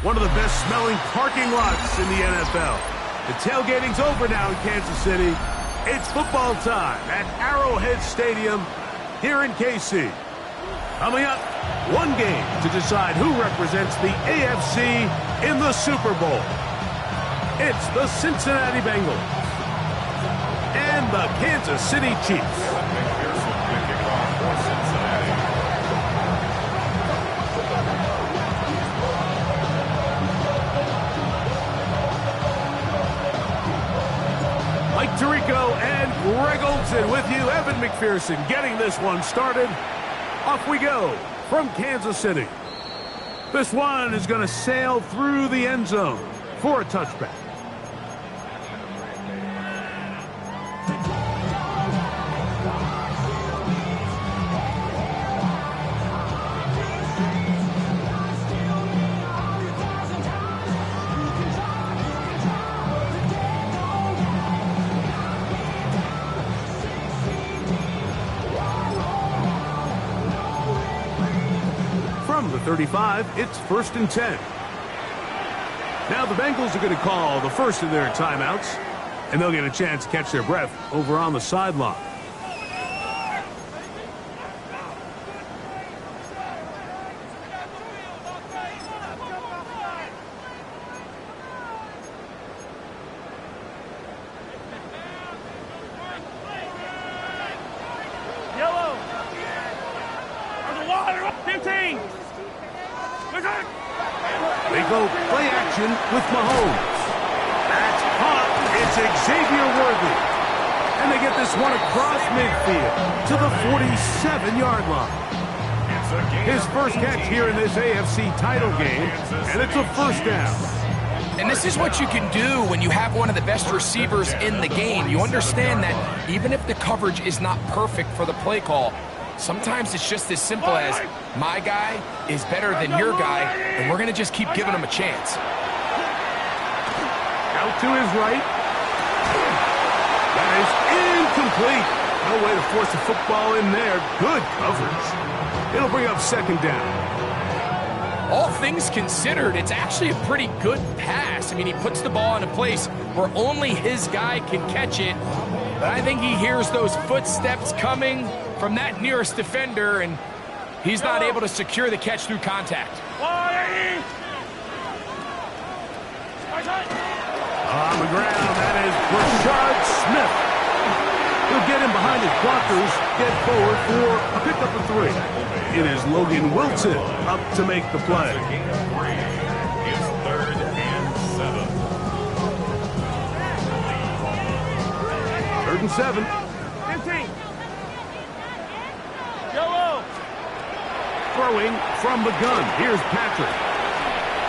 one of the best-smelling parking lots in the NFL. The tailgating's over now in Kansas City. It's football time at Arrowhead Stadium here in KC. Coming up, one game to decide who represents the AFC in the Super Bowl. It's the Cincinnati Bengals and the Kansas City Chiefs. Mike Tirico and Greg Olsen with you. Evan McPherson getting this one started. Off we go from Kansas City. This one is going to sail through the end zone for a touchback. From the 35, it's 1st and 10. Now the Bengals are going to call the first of their timeouts, and they'll get a chance to catch their breath over on the sideline. Yellow. There's a water. 15. They go play action with Mahomes. That's caught. It's Xavier Worthy. And they get this one across midfield to the 47-yard line. His first catch here in this AFC title game, and it's a first down. And this is what you can do when you have one of the best receivers in the game. You understand that even if the coverage is not perfect for the play call, sometimes it's just as simple as my guy is better than your guy, and we're going to just keep giving him a chance. Out to his right. That is incomplete. No way to force the football in there. Good coverage. It'll bring up second down. All things considered, it's actually a pretty good pass. I mean, he puts the ball in a place where only his guy can catch it. But I think he hears those footsteps coming from that nearest defender, and he's not able to secure the catch through contact. On the ground, that is Rashard Smith. He'll get him behind his blockers, get forward for a pickup of 3. It is Logan Wilson up to make the play. It's 3rd and 7. 3rd and 7. 15. Yellow. Throwing from the gun. Here's Patrick.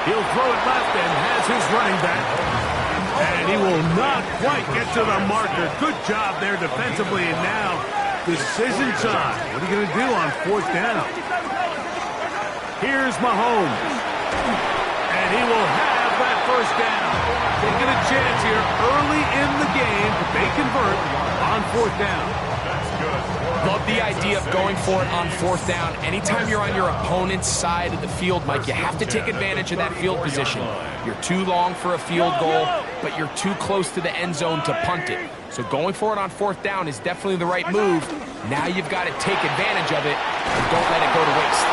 He'll throw it left and has his running back. And he will not quite get to the marker. Good job there defensively. And now, decision time. What are you going to do on 4th down? Here's Mahomes. And he will have that first down. Taking a chance here early in the game. If they convert on 4th down. Love the idea of going for it on 4th down. Anytime you're on your opponent's side of the field, Mike, you have to take advantage of that field position. You're too long for a field goal, but you're too close to the end zone to punt it. So going for it on 4th down is definitely the right move. Now you've got to take advantage of it and don't let it go to waste.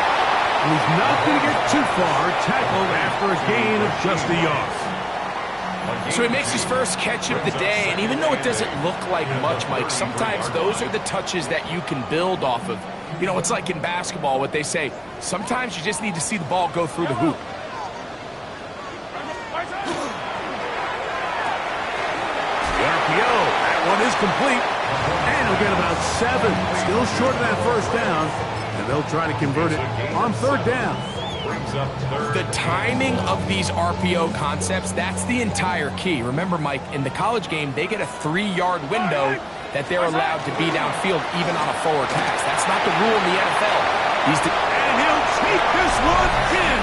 He's not going to get too far, tackled after a gain of just a yard. So he makes his first catch of the day, and even though it doesn't look like much, Mike, sometimes those are the touches that you can build off of. You know, it's like in basketball, what they say, sometimes you just need to see the ball go through the hoop. The RPO, that one is complete, and he'll get about 7. Still short of that first down, and they'll try to convert it on 3rd down. The timing of these RPO concepts, that's the entire key. Remember, Mike, in the college game, they get a 3-yard window that they're allowed to be downfield even on a forward pass. That's not the rule in the NFL. And he'll take this one in.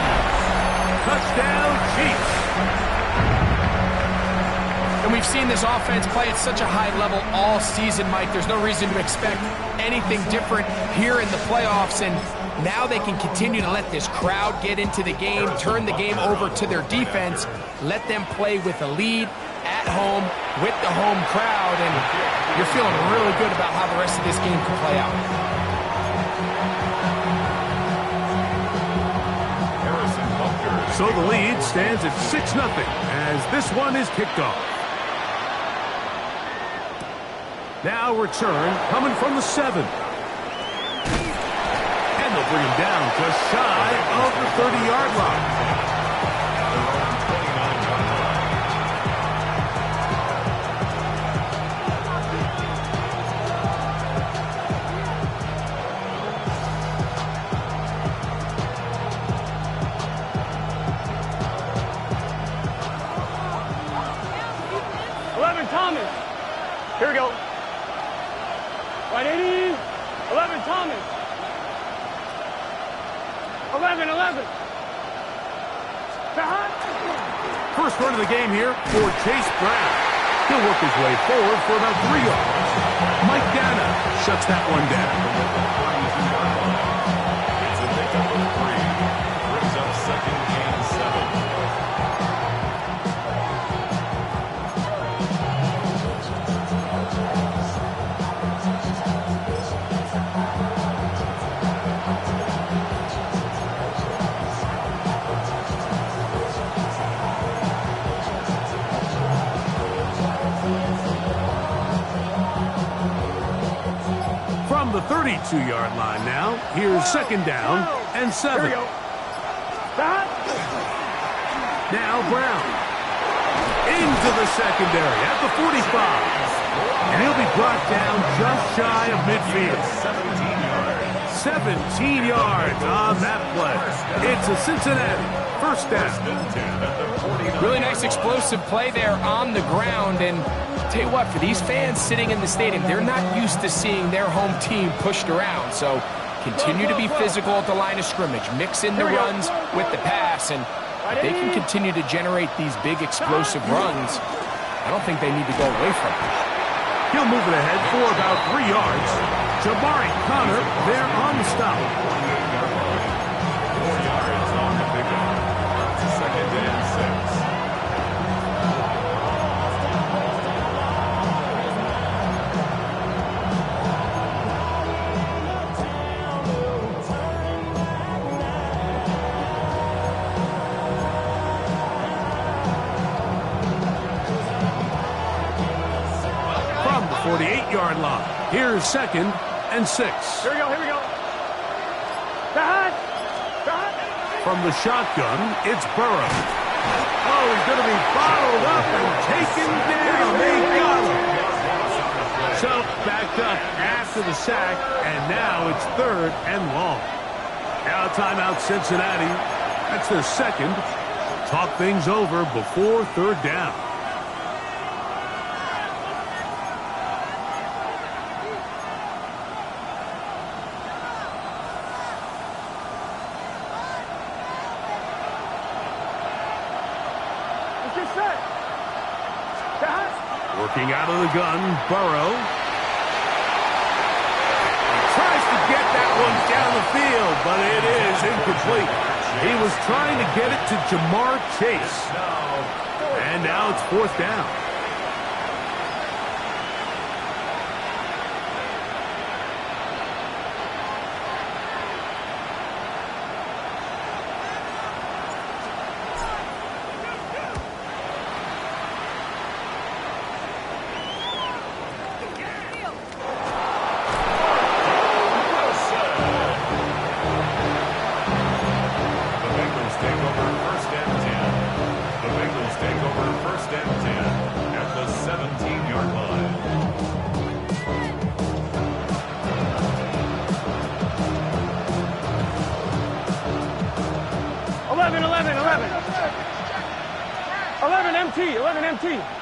Touchdown, Chiefs. And we've seen this offense play at such a high level all season, Mike. There's no reason to expect anything different here in the playoffs. And Now they can continue to let this crowd get into the game, turn the game over to their defense, let them play with a lead at home with the home crowd, and you're feeling really good about how the rest of this game can play out. So the lead stands at 6-0 as this one is kicked off. Now return coming from the 7. And they'll bring him down just shy of the 30-yard line. Thomas. Here we go. Right 80. 11 Thomas. 11. First run of the game here for Chase Brown. He'll work his way forward for about 3 yards. Mike Dana shuts that one down. It's a pickup of 3. Brings up 2nd and 7. The 32-yard line now. Here's 2nd down and 7. Here we go. Now Brown into the secondary at the 45. And he'll be brought down just shy of midfield. 17 yards on that play. It's a Cincinnati first down. Really nice explosive play there on the ground, and tell you what, for these fans sitting in the stadium, they're not used to seeing their home team pushed around. So continue to be physical at the line of scrimmage. Mix in the runs with the pass, and if they can continue to generate these big explosive runs, I don't think they need to go away from it. He'll move it ahead for about 3 yards. Jabari Connor there on the stop. 4 yards on the pickup. It's a 2nd and 6. From the 48-yard line, here's 2nd and 6. Here we go. From the shotgun, it's Burrow. Oh, he's going to be bottled up and taken down. They got him. So, backed up after the sack, and now it's 3rd and long. Now timeout Cincinnati. That's their 2nd. Talk things over before 3rd down. Working out of the gun, Burrow. Tries to get that one down the field, but it is incomplete. He was trying to get it to Jamar Chase. And now it's 4th down.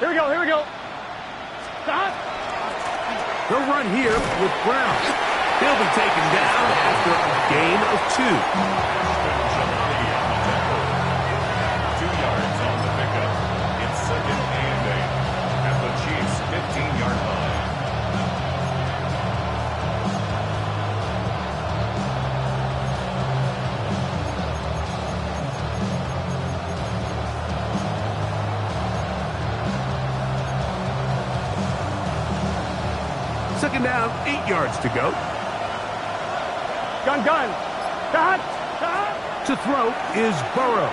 Here we go. Stop. They'll run here with Brown. He'll be taken down after a gain of 2. 2 yards on the pickup. It's 2nd and 8 at the Chiefs' 15-yard line. Second down, 8 yards to go. Gun. Cut. To throw is Burrow.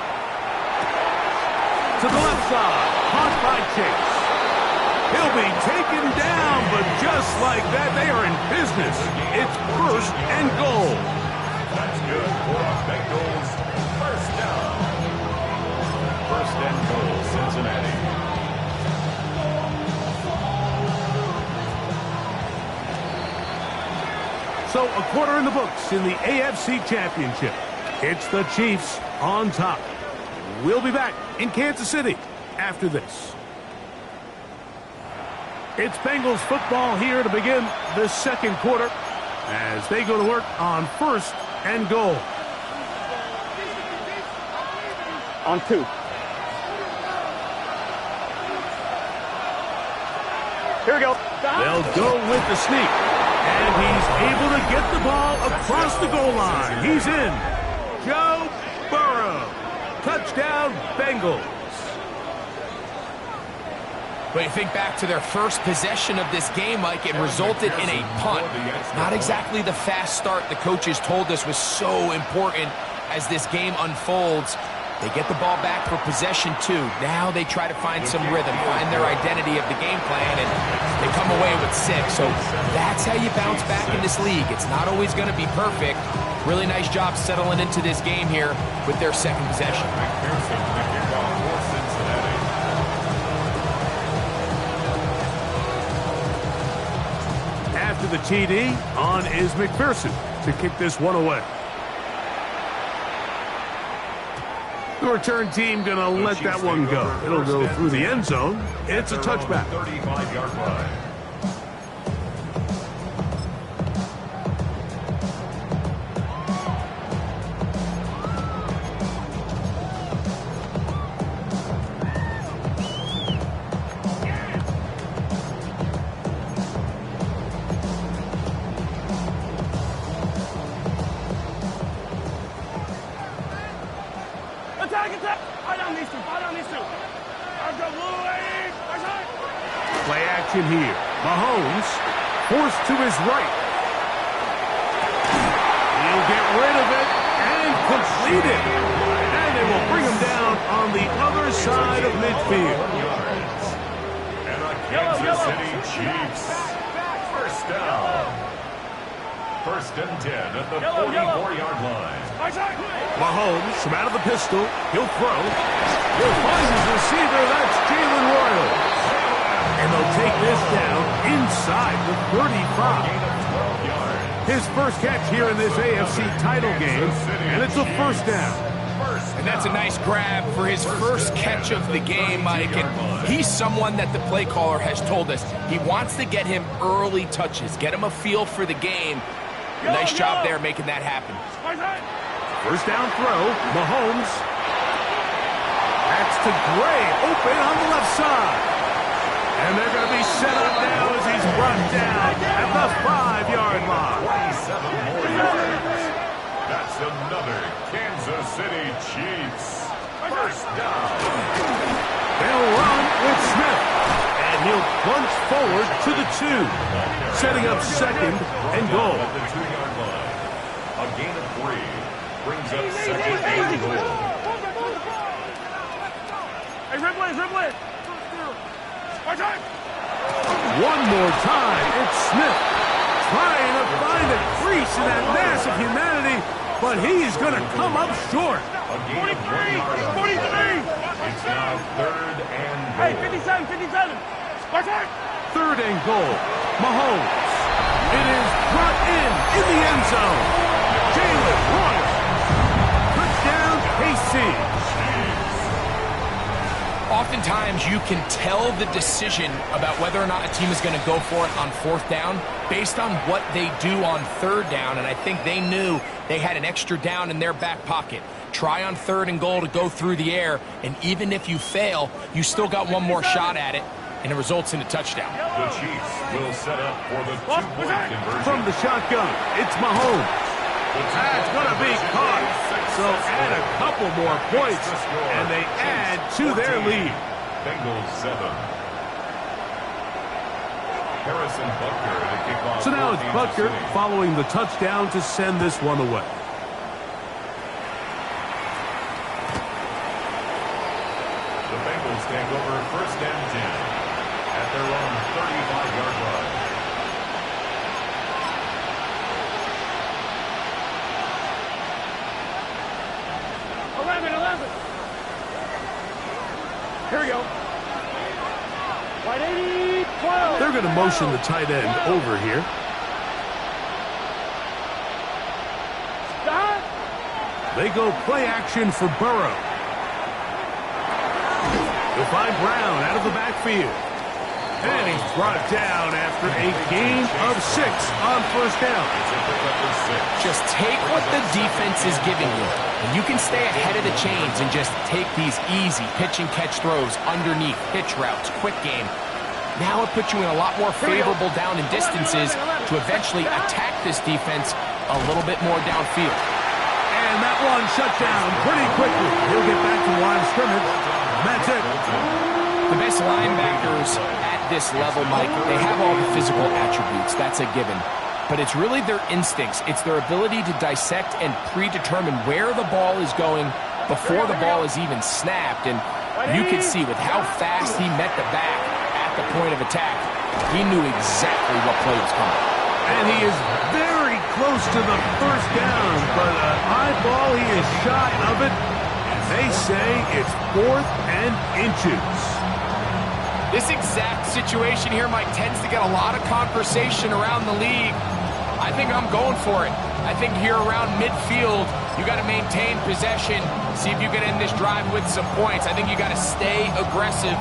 To the left side, caught by Chase. He'll be taken down, but just like that, they are in business. It's first and goal. That's good for the Bengals. First down. First and goal, Cincinnati. So a quarter in the books in the AFC Championship. It's the Chiefs on top. We'll be back in Kansas City after this. It's Bengals football here to begin the second quarter as they go to work on first and goal. On 2. Here we go. They'll go with the sneak. And he's able to get the ball across the goal line. He's in. Joe Burrow. Touchdown, Bengals. But you think back to their first possession of this game, Mike, it resulted in a punt. Not exactly the fast start the coaches told us was so important as this game unfolds. They get the ball back for possession 2. Now they try to find some rhythm, find their identity of the game plan, and they come away with 6. So that's how you bounce back in this league. It's not always going to be perfect. Really nice job settling into this game here with their second possession. After the TD, on is McPherson to kick this one away. The return team going to let that one go. It'll go through the end zone. It's a touchback. 35-yard line. Attack! Fight down these two. Play action here. Mahomes forced to his right. He'll get rid of it and complete it. And they will bring him down on the other side of midfield. And a Kansas City Chiefs. First down. First and 10 at the 44-yard line. Mahomes from out of the pistol. He'll throw. He'll find his receiver. That's Jalen Royal. And they'll take this down inside the 35. His first catch here in this AFC title game. And it's a first down. And that's a nice grab for his first catch of the game, Mike. And he's someone that the play caller has told us he wants to get him early touches, get him a feel for the game. Nice job there making that happen. First down throw, Mahomes. That's to Gray, open on the left side. And they're going to be set up now as he's brought down at the 5-yard line. 27 more yards. That's another Kansas City Chiefs. First down. They'll run with Smith. And he'll plunge forward to the 2. Setting up second and goal. At the 2-yard line. A gain of 3 brings up second and goal. Hey, Ripley! One more time, it's Smith trying to find a crease in that mass of humanity, but he's going to come up short. A gain of 1 yard. 43! It's now third and goal. Hey, 57! Third and goal. Mahomes. It is brought in the end zone. Jalen Royal. Touchdown, KC. Oftentimes, you can tell the decision about whether or not a team is going to go for it on fourth down based on what they do on third down, and I think they knew they had an extra down in their back pocket. Try on third and goal to go through the air, and even if you fail, you still got one more shot at it, and it results in a touchdown. The Chiefs will set up for the two-point conversion. From the shotgun, it's Mahomes. That's going to be caught. So add a couple more points, and they add to their lead. Bengals 7. So now it's Butker following the touchdown to send this one away. The Bengals take over first and 10 at their own 35-yard line. Here we go. Wide 80, 12. They're going to motion the tight end over here. Stop. They go play action for Burrow. They'll find Brown out of the backfield. And he's brought down after a gain of 6 on first down. Just take what the defense is giving you. And you can stay ahead of the chains and just take these easy pitch and catch throws underneath, pitch routes, quick game. Now it puts you in a lot more favorable down and distances to eventually attack this defense a little bit more downfield. And that one shut down pretty quickly. He'll get back to line of scrimmage. That's it. The best linebackers at this level, Mike, they have all the physical attributes. That's a given. But it's really their instincts. It's their ability to dissect and predetermine where the ball is going before the ball is even snapped. And you could see with how fast he met the back at the point of attack, he knew exactly what play was coming. And he is very close to the first down, but an high ball, he is shy of it. They say it's 4th and inches. This exact situation here, Mike, tends to get a lot of conversation around the league. I think I'm going for it. I think here around midfield, you got to maintain possession, see if you can end this drive with some points. I think you got to stay aggressive,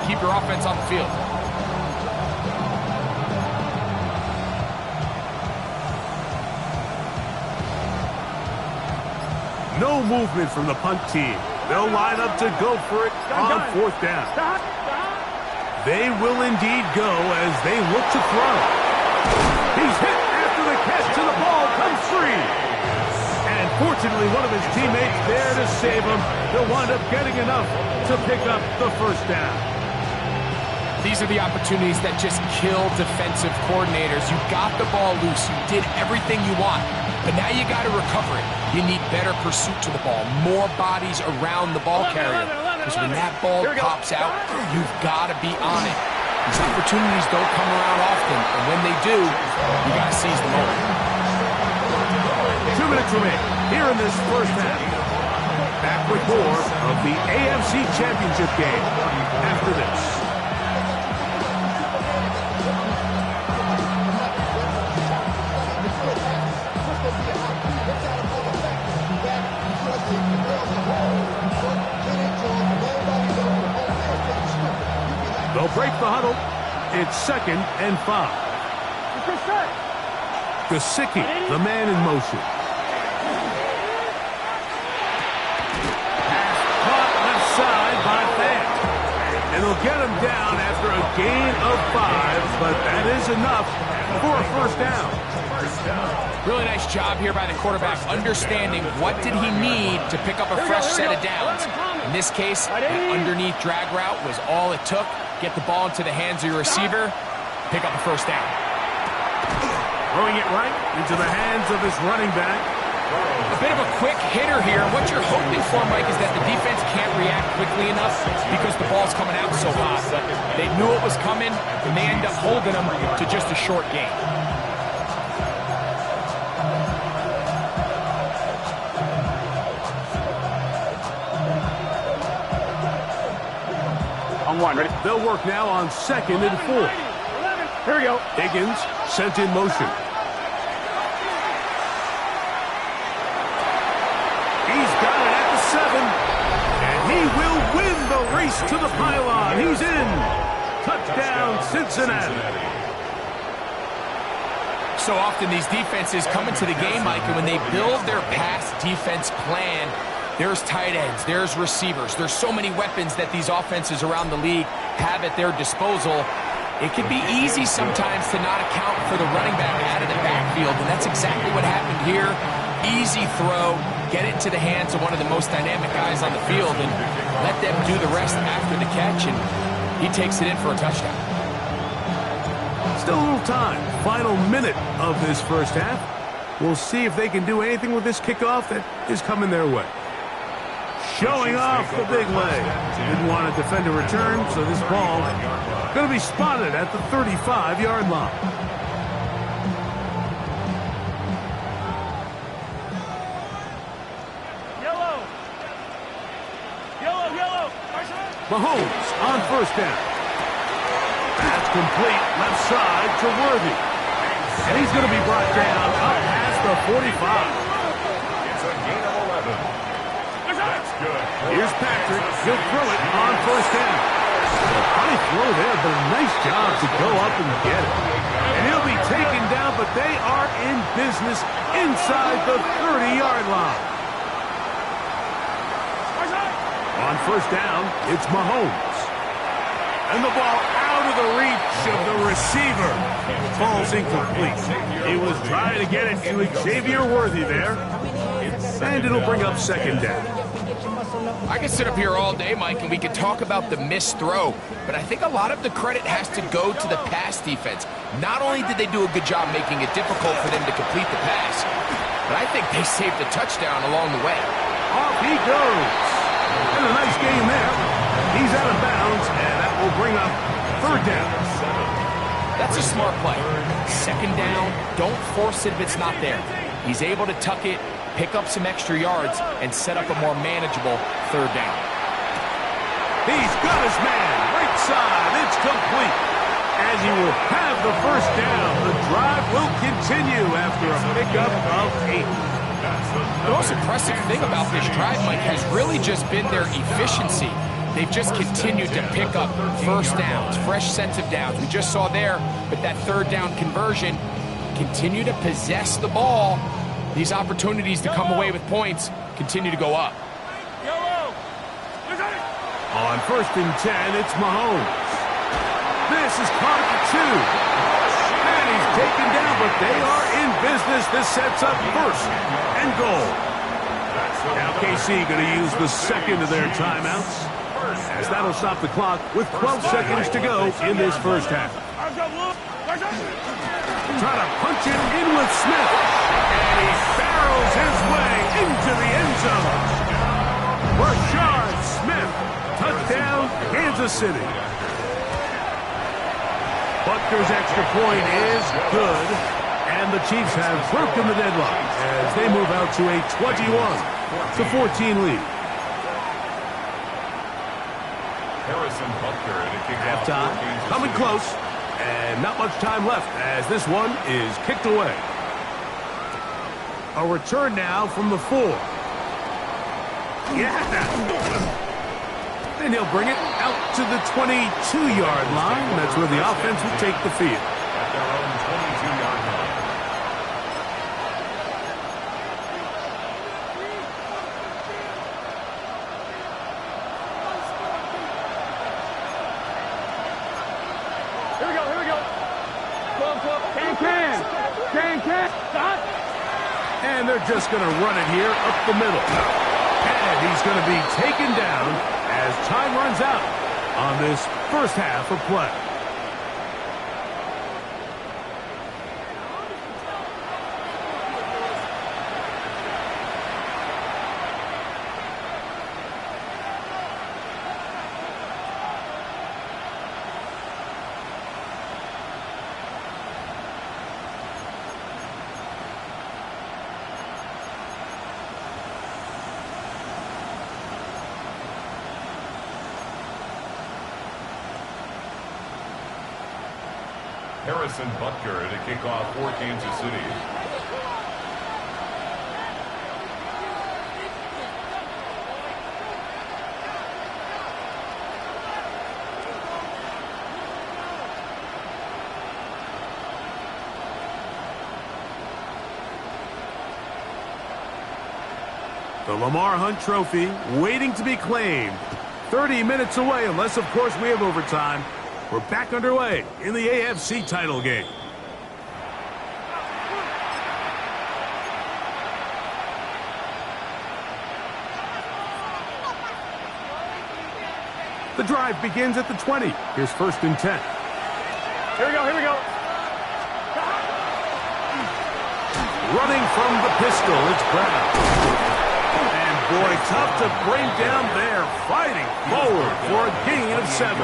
keep your offense on the field. No movement from the punt team. They'll line up to go for it on 4th down. They will indeed go as they look to throw. He's hit after the catch and the ball comes free. And fortunately, one of his teammates there to save him. He'll wind up getting enough to pick up the first down. These are the opportunities that just kill defensive coordinators. You got the ball loose. You did everything you want. But now you got to recover it. You need better pursuit to the ball, more bodies around the ball carrier. Because when that ball pops out, you've got to be on it. These opportunities don't come around often, and when they do, you got to seize the moment. 2 minutes remain here in this first half. Back with more of the AFC Championship game after this. They'll break the huddle. It's 2nd and 5. Gesicki, the man in motion. Pass caught left side by Fant. And they'll get him down after a gain of 5, but that is enough for a first down. Really nice job here by the quarterback, understanding what did he need to pick up a fresh set of downs. In this case, that underneath drag route was all it took. Get the ball into the hands of your receiver, pick up a first down. Throwing it right into the hands of his running back. A bit of a quick hitter here. What you're hoping for, Mike, is that the defense can't react quickly enough because the ball's coming out so hot. They knew it was coming, and they end up holding them to just a short gain. On 1, ready? They'll work now on 2nd and 4. Here we go. Higgins sent in motion. He's got it at the 7. And he will win the race to the pylon. He's in. Touchdown, Cincinnati. So often these defenses come into the game, Mike, and when they build their pass defense plan, there's tight ends, there's receivers, there's so many weapons that these offenses around the league have at their disposal. It can be easy sometimes to not account for the running back out of the backfield, and that's exactly what happened here. Easy throw, get it into the hands of one of the most dynamic guys on the field, and let them do the rest after the catch, and he takes it in for a touchdown. Still a little time. Final minute of this first half. We'll see if they can do anything with this kickoff that is coming their way. Showing off the big leg. Didn't want to defend a return, so this ball going to be spotted at the 35-yard line. Yellow. Mahomes on first down. That's complete left side to Worthy. And he's going to be brought down up past the 45. It's a gain of 11. That's good. Here's Patrick. He'll throw it on first down. A funny throw there, but a nice job to go up and get it. And he'll be taken down, but they are in business inside the 30-yard line. On first down, it's Mahomes. And the ball out of the reach of the receiver. Ball's incomplete. He was trying to get it to Xavier Worthy there. And it'll bring up second down. I could sit up here all day, Mike, and we could talk about the missed throw, but I think a lot of the credit has to go to the pass defense. Not only did they do a good job making it difficult for them to complete the pass, but I think they saved the touchdown along the way. Off he goes. And a nice game there. He's out of bounds, and that will bring up third down. That's a smart play. Second down, don't force it if it's not there. He's able to tuck it, pick up some extra yards, and set up a more manageable third down. He's got his man. Right side. It's complete. And he will have the first down. The drive will continue after a pickup of 8. The most impressive thing about this drive, Mike, has really just been their efficiency. They've just continued to pick up first downs, fresh sets of downs. We just saw there, but that third down conversion, continue to possess the ball. These opportunities to come away with points continue to go up. On first and 10, it's Mahomes. This is caught at the 2. And he's taken down, but they are in business. This sets up first and goal. Now KC going to use the second of their timeouts, as that'll stop the clock with 12 seconds to go in this first half. Trying to punch it in with Smith. And he barrels his way into the end zone. Rashard Smith. Touchdown, Kansas City. Butker's extra point is good. And the Chiefs have broken the deadlock as they move out to a 21-14 lead. Harrison Butker to kick off. Halftime, coming close. And not much time left as this one is kicked away. A return now from the 4. Yeah. And he'll bring it out to the 22-yard line. That's where the offense will take the field. At their own 22-yard line. Here we go. Can. Stop. And they're just going to run it here up the middle. And he's going to be taken down as time runs out on this first half of play. Harrison Butker to kick off for Kansas City. The Lamar Hunt Trophy waiting to be claimed. 30 minutes away, unless, of course, we have overtime. We're back underway in the AFC title game. The drive begins at the 20. Here's first and 10. Here we go. Running from the pistol, it's Brown. And boy, tough to bring down there. Fighting forward for a gain of 7.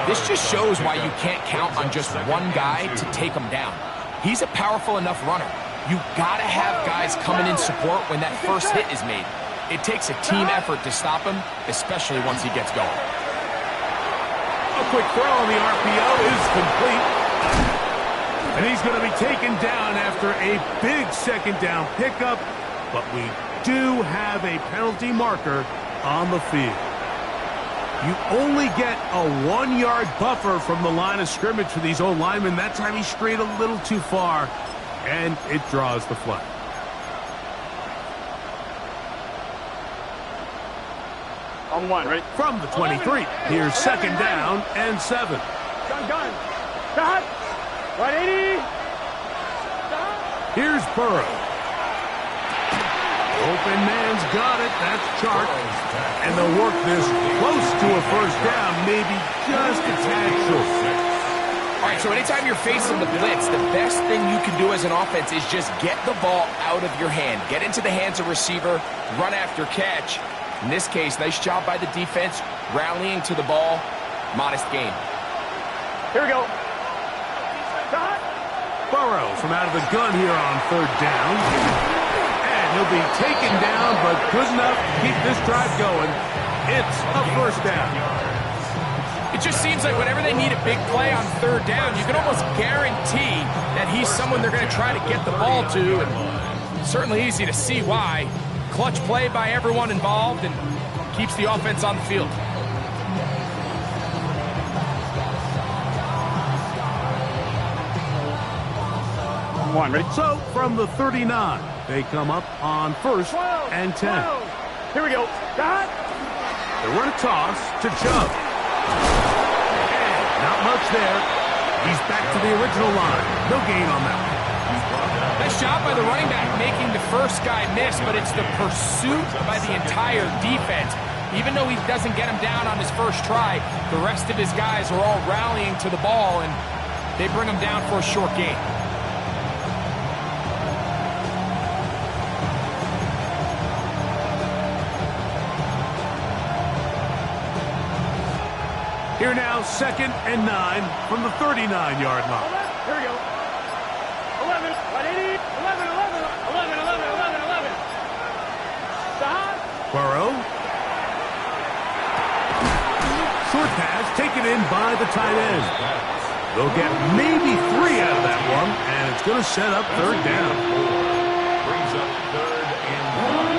This just shows why you can't count on just one guy to take him down. He's a powerful enough runner. You gotta have guys coming in support when that first hit is made. It takes a team effort to stop him, especially once he gets going. A quick throw on the RPO is complete. And he's going to be taken down after a big second down pickup. But we do have a penalty marker on the field. You only get a 1-yard buffer from the line of scrimmage for these old linemen. That time he strayed a little too far, and it draws the flag. On 1, ready? From the 23, here's second down and 7. Gun. Stop. 180. Stop. Here's Burrow. Open man's got it. That's Chark. And they'll work this close to a first down, maybe just a tad short. All right, so anytime you're facing the blitz, the best thing you can do as an offense is just get the ball out of your hand. Get into the hands of receiver, run after catch. In this case, nice job by the defense, rallying to the ball. Modest gain. Here we go. Stop. Burrow from out of the gun here on third down. And he'll be taken down, but good enough to keep this drive going. It's a first down. It just seems like whenever they need a big play on third down, you can almost guarantee that he's someone they're going to try to get the ball to. And certainly easy to see why. Clutch play by everyone involved and keeps the offense on the field. One, ready? So from the 39, they come up on first and 10. Here we go. Stop. They run a toss to Chubb. And not much there. He's back to the original line. No gain on that one. Nice job by the running back making the first guy miss, but it's the pursuit by the entire defense. Even though he doesn't get him down on his first try, the rest of his guys are all rallying to the ball, and they bring him down for a short gain. Here now, second and 9 from the 39-yard line. Here we go. 11, 180, 11. Stop. Burrow. Short pass taken in by the tight end. They'll get maybe 3 out of that one, and it's going to set up third down. Brings up third and 1.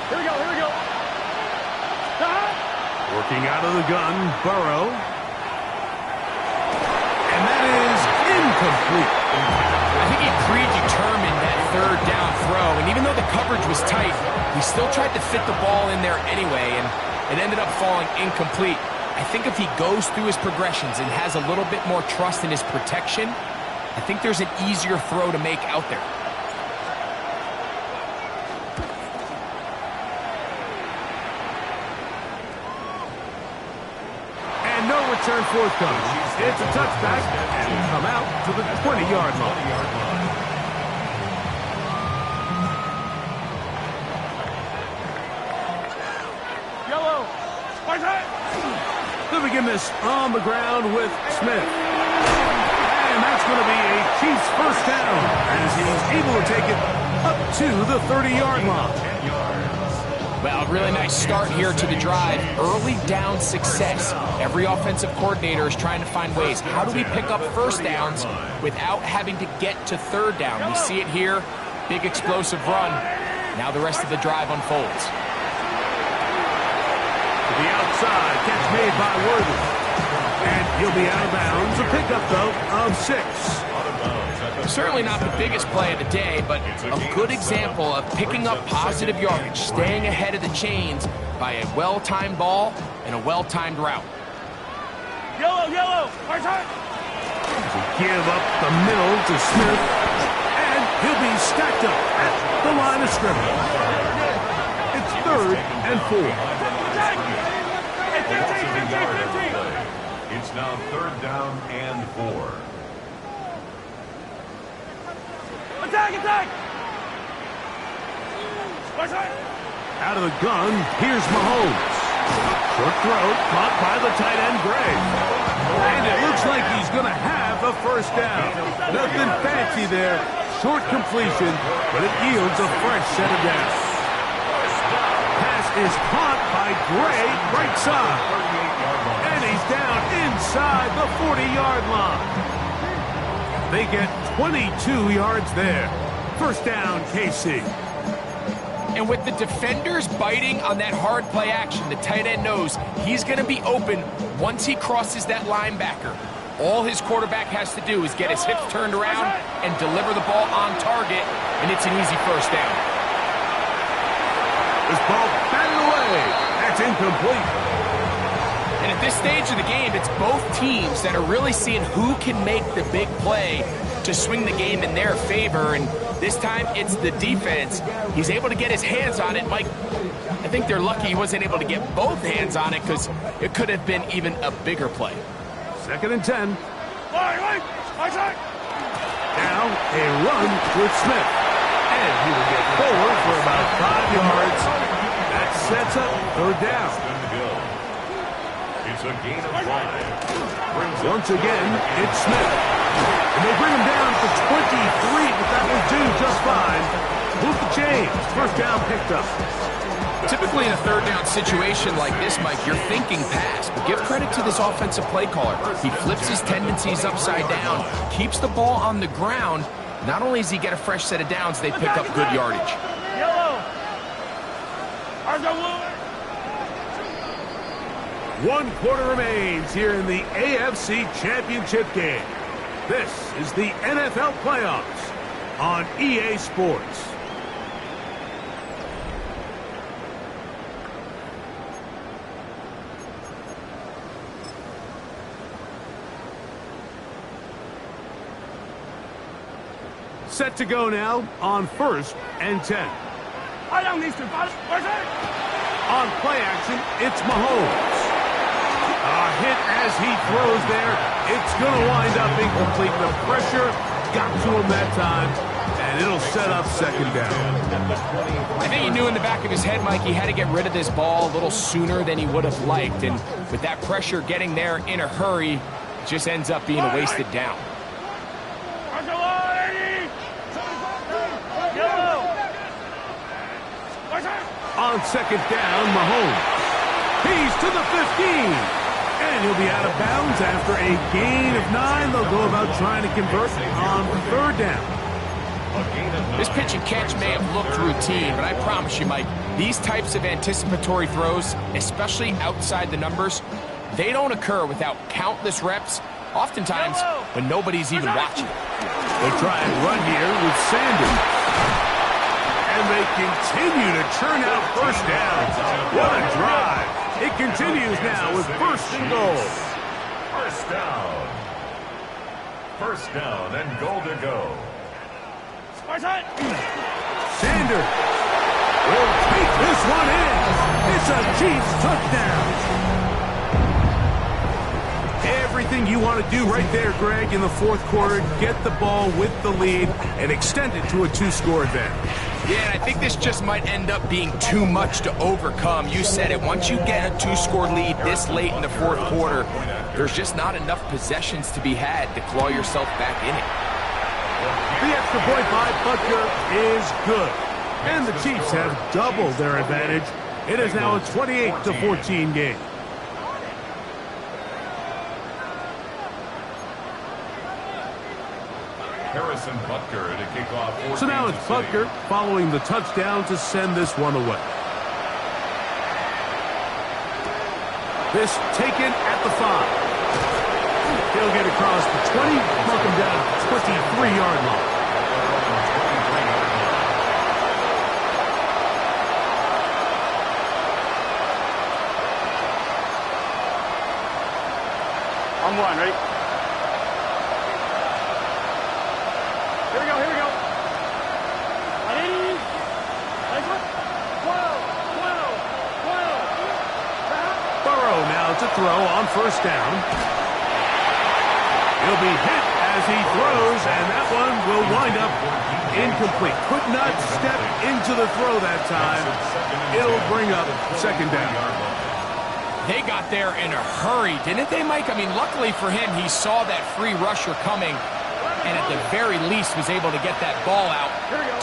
Here we go. Stop. Working out of the gun, Burrow. And that is incomplete. I think he predetermined that third down throw, and even though the coverage was tight, he still tried to fit the ball in there anyway, and it ended up falling incomplete. I think if he goes through his progressions and has a little bit more trust in his protection, I think there's an easier throw to make out there. No return forthcoming. It's a touchback, and we come out to the 20-yard line. Yellow. They'll begin this on the ground with Smith. And that's going to be a Chiefs first down as he's able to take it up to the 30-yard line. Well, really nice start here to the drive. Early down success. Every offensive coordinator is trying to find ways. How do we pick up first downs without having to get to third down? We see it here. Big explosive run. Now the rest of the drive unfolds. To the outside, catch made by Worthy. And he'll be out of bounds. A pickup, though, of 6. Certainly not the biggest play of the day, but a good example of picking up positive yardage, staying ahead of the chains by a well-timed ball and a well-timed route. Yellow. Hard. Give up the middle to Smith, and he'll be stacked up at the line of scrimmage. It's 3rd and 4. It's now 3rd down and 4. Attack! Out of the gun, here's Mahomes. Short throw, caught by the tight end, Gray. And it looks like he's going to have a first down. Nothing fancy there. Short completion, but it yields a fresh set of downs. Pass is caught by Gray, right side. And he's down inside the 40-yard line. They get 22 yards there. First down, KC. And with the defenders biting on that hard play action, the tight end knows he's going to be open once he crosses that linebacker. All his quarterback has to do is get his hips turned around and deliver the ball on target, and it's an easy first down. This ball batted away. That's incomplete. And at this stage of the game, it's both teams that are really seeing who can make the big play to swing the game in their favor, and this time it's the defense. He's able to get his hands on it. Mike, I think they're lucky he wasn't able to get both hands on it because it could have been even a bigger play. 2nd and 10. Now a run with Smith. And he will get forward for about 5 yards. That sets up 3rd down. It's a gain of 5. Once again, it's Smith. And they bring him down for 23, but that will do just fine. Move the chains. First down picked up. Typically in a 3rd down situation like this, Mike, you're thinking pass, but give credit to this offensive play caller. He flips his tendencies upside down, keeps the ball on the ground. Not only does he get a fresh set of downs, they pick up good yardage. Yellow. 1 quarter remains here in the AFC Championship game. This is the NFL playoffs on EA Sports. Set to go now on 1st and 10. On play action, it's Mahomes. A hit as he throws there. It's going to wind up incomplete. The pressure got to him that time, and it'll set up 2nd down. I think he knew in the back of his head, Mike, he had to get rid of this ball a little sooner than he would have liked. And with that pressure getting there in a hurry, it just ends up being a wasted down. On 2nd down, Mahomes. He's to the 15. And he'll be out of bounds after a gain of 9. They'll go about trying to convert on 3rd down. This pitch and catch may have looked routine, but I promise you, Mike, these types of anticipatory throws, especially outside the numbers, they don't occur without countless reps, oftentimes when nobody's even watching. They'll try and run here with Sanders. And they continue to churn out first downs. What a drive. It continues now with 1st and goal. First down and goal to go. Sanders will take this one in. It's a Chiefs touchdown. Everything you want to do right there, Greg, in the 4th quarter, get the ball with the lead and extend it to a 2-score advantage. Yeah, and I think this just might end up being too much to overcome. You said it. Once you get a 2-score lead this late in the 4th quarter, there's just not enough possessions to be had to claw yourself back in it. The extra point by Butker is good. And the Chiefs have doubled their advantage. It is now a 28-14 game. Harrison Butker to kick off. So now it's Butker following the touchdown to send this one away. This taken at the 5. He'll get across the 20, mark him down at the 23-yard line. On 1, ready? Here we go. 12. throw on first down. He'll be hit as he throws, and that one will wind up incomplete. Could not step into the throw that time. It'll bring up second down. They got there in a hurry, didn't they, Mike? I mean, luckily for him, he saw that free rusher coming, and at the very least was able to get that ball out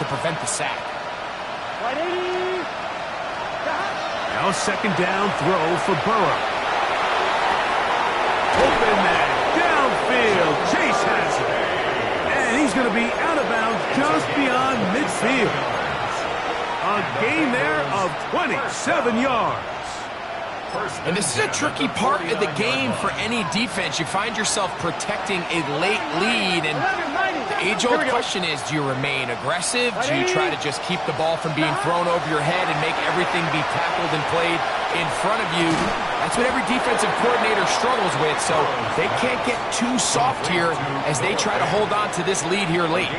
to prevent the sack. Now second down throw for Burrow. Open man, downfield, Chase has it. And he's going to be out of bounds just beyond midfield. A gain there of 27 yards. And this is a tricky part of the game for any defense. You find yourself protecting a late lead, and the age-old question is, do you remain aggressive? Do you try to just keep the ball from being thrown over your head and make everything be tackled and played in front of you? That's what every defensive coordinator struggles with, so they can't get too soft here as they try to hold on to this lead here late.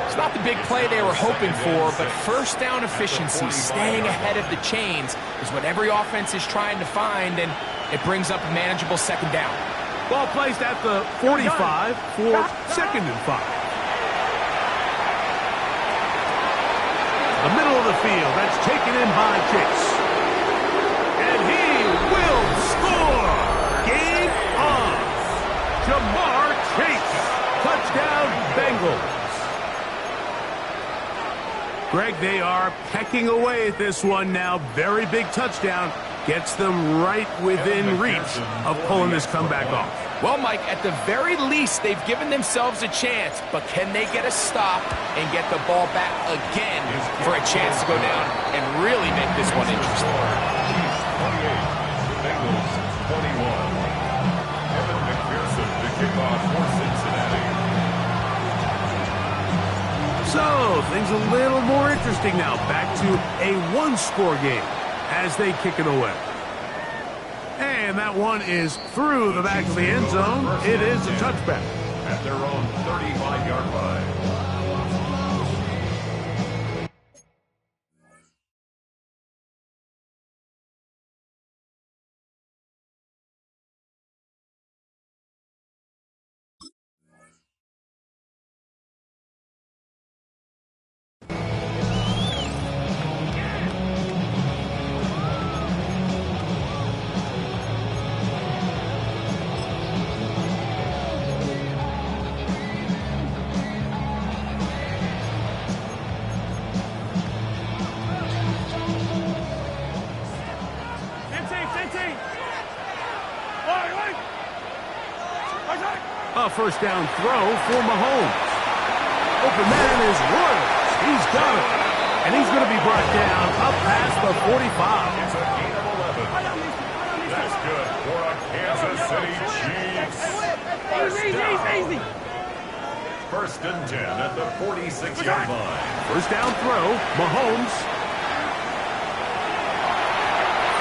It's not the big play they were hoping for, but first down efficiency, staying ahead of the chains, is what every offense is trying to find, and it brings up a manageable second down. Ball placed at the 45 for second and 5. The middle of the field, that's taken in by Chase. And he will score! Game on! Jamar Chase! Touchdown, Bengals! Greg, they are pecking away at this one now. Very big touchdown. Gets them right within reach of pulling this comeback off. Well, Mike, at the very least, they've given themselves a chance, but can they get a stop and get the ball back again for a chance to go down and really make this one interesting? Chiefs 28, Bengals 21. Evan McPherson to kick off for Cincinnati. So, things a little more interesting now. Back to a one-score game as they kick it away. And that one is through the back of the end zone. It is a touchback. At their own 35-yard line. A first down throw for Mahomes. Open man is Royals. He's got it. And he's going to be brought down up past the 45. It's a gain of 11. That's good for a Kansas City Chiefs. Easy. First and 10 at the 46-yard line. First down throw, Mahomes.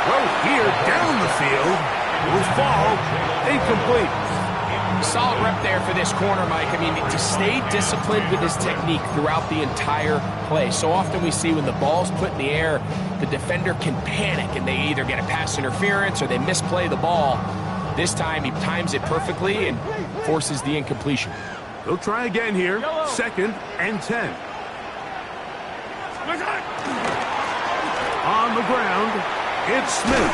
Throw here down the field. Will fall. Incomplete. Solid rep there for this corner, Mike. I mean, to stay disciplined with his technique throughout the entire play. So often we see when the ball's put in the air, the defender can panic and they either get a pass interference or they misplay the ball. This time he times it perfectly and forces the incompletion. They'll try again here. Second and 10. On the ground, it's Smith.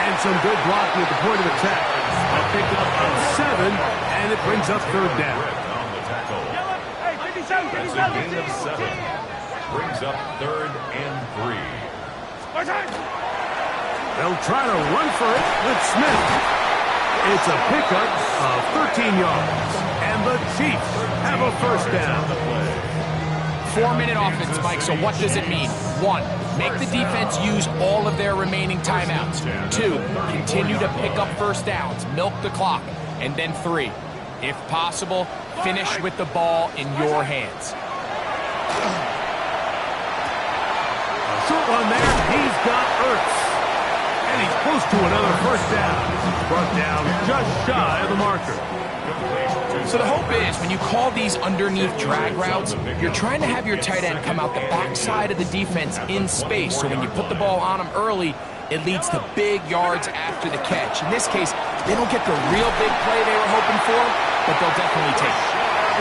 And some good blocking at the point of attack. A pickup of 7, and it brings up third down. On the tackle. That's a gain of 7. Brings up third and 3. They'll try to run for it with Smith. It's a pickup of 13 yards. And the Chiefs have a first down. 4-minute offense, Mike, so what does it mean? 1, make the defense use all of their remaining timeouts. 2, continue to pick up first downs, milk the clock. And then 3, if possible, finish with the ball in your hands. A short one there. He's got Ertz. And he's close to another first down. Brought down just shy of the marker. So the hope is when you call these underneath drag routes, you're trying to have your tight end come out the backside of the defense in space. So when you put the ball on him early, it leads to big yards after the catch. In this case, they don't get the real big play they were hoping for, but they'll definitely take it.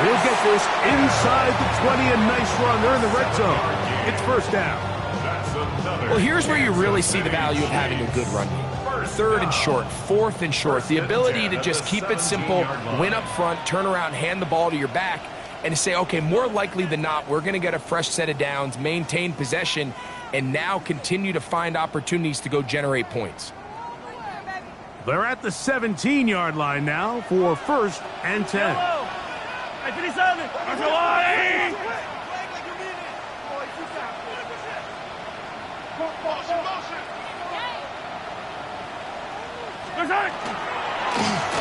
He'll get this inside the 20, a nice run. They're in the red zone. It's first down. Well, here's where you really see the value of having a good run game. 3rd and short, 4th and short. The ability to just keep it simple, win up front, turn around, hand the ball to your back, and to say, okay, more likely than not, we're going to get a fresh set of downs, maintain possession, and now continue to find opportunities to go generate points. They're at the 17-yard line now for 1st and 10.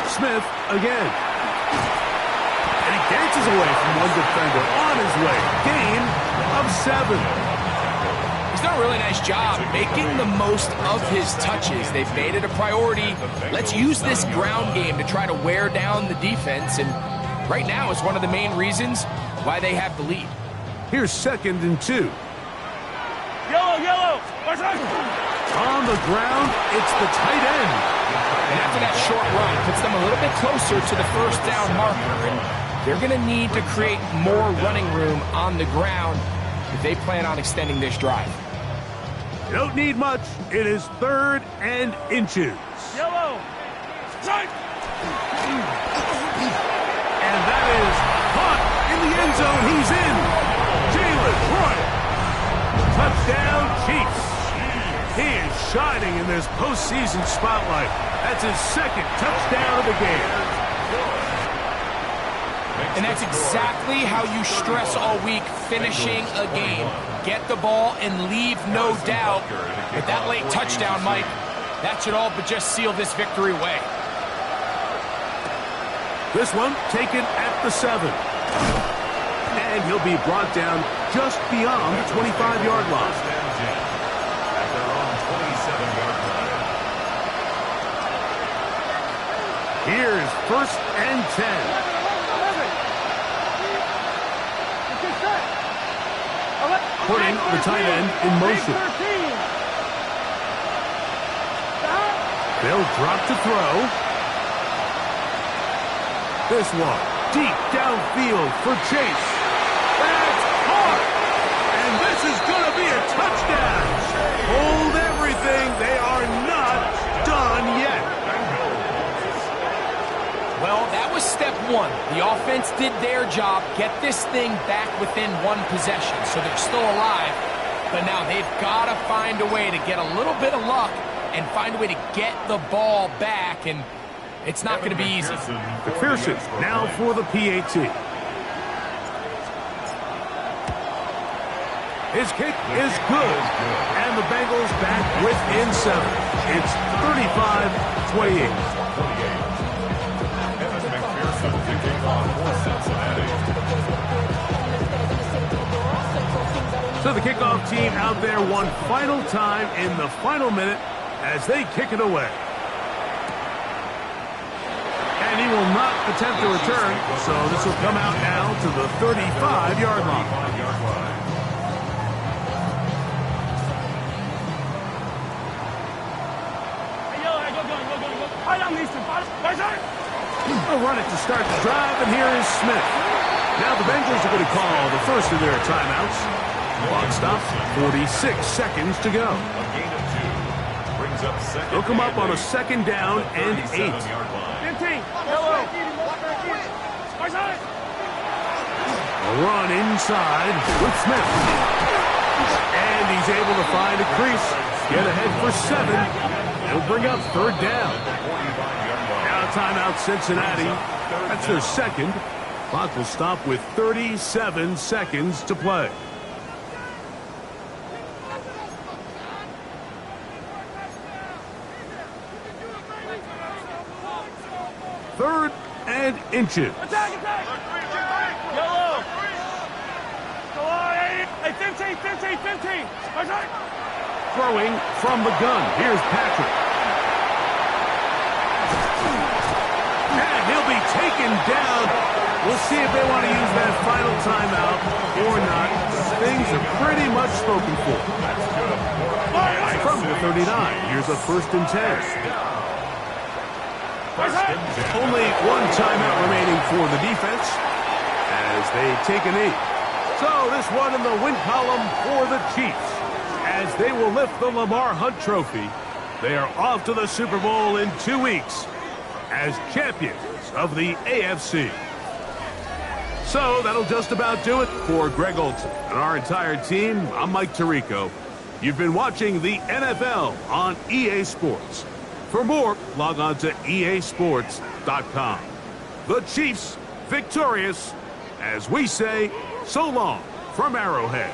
Smith again. And he dances away from one defender on his way. Gain of 7. He's done a really nice job making the most of his touches. They've made it a priority. Let's use this ground game to try to wear down the defense, and right now it's one of the main reasons why they have the lead. Here's 2nd and 2. Yellow. On the ground, it's the tight end. And after that short run, it puts them a little bit closer to the first down marker, and they're going to need to create more running room on the ground if they plan on extending this drive. You don't need much. It is 3rd and inches. Yellow. And that is caught in the end zone. He's in. Jalen Royal. Touchdown, Chiefs. He is shining in this postseason spotlight. That's his 2nd touchdown of the game. And that's exactly how you stress all week, finishing a game. Get the ball and leave no doubt. With that late touchdown, Mike, that should all but just seal this victory away. This one taken at the 7. And he'll be brought down just beyond the 25-yard line. Here's 1st and 10. Putting the tight end in motion. They'll drop to throw. This one deep downfield for Chase. That's caught. And this is going to be a touchdown. Hold everything. They are not done yet. Well, that was step 1. The offense did their job, get this thing back within one possession, so they're still alive. But now they've got to find a way to get a little bit of luck and find a way to get the ball back, and it's not going to be easy. McPherson now for the PAT. His kick is good, and the Bengals back within 7. It's 35-28. So the kickoff team out there one final time in the final minute as they kick it away. And he will not attempt to return, so this will come out now to the 35-yard line. They'll run it to start the drive, and here is Smith. Now the Bengals are going to call the first of their timeouts. Clock stops, 46 seconds to go. They'll come up on a 2nd down and 8. A run inside with Smith. And he's able to find a crease. Get ahead for 7. It'll bring up 3rd down. Now timeout Cincinnati. That's their 2nd. Clock will stop with 37 seconds to play. Third and inches. Attack! Yellow! Go on, 15! Throwing from the gun. Here's Patrick. And he'll be taken down. We'll see if they want to use that final timeout or not. Things are pretty much spoken for. From the 39. Here's a 1st and 10. Only one timeout remaining for the defense as they take a knee. So this one in the win column for the Chiefs as they will lift the Lamar Hunt Trophy. They are off to the Super Bowl in 2 weeks as champions of the AFC. So that'll just about do it for Greg Olson and our entire team. I'm Mike Tirico. You've been watching the NFL on EA Sports. For more, log on to easports.com. The Chiefs victorious as we say so long from Arrowhead.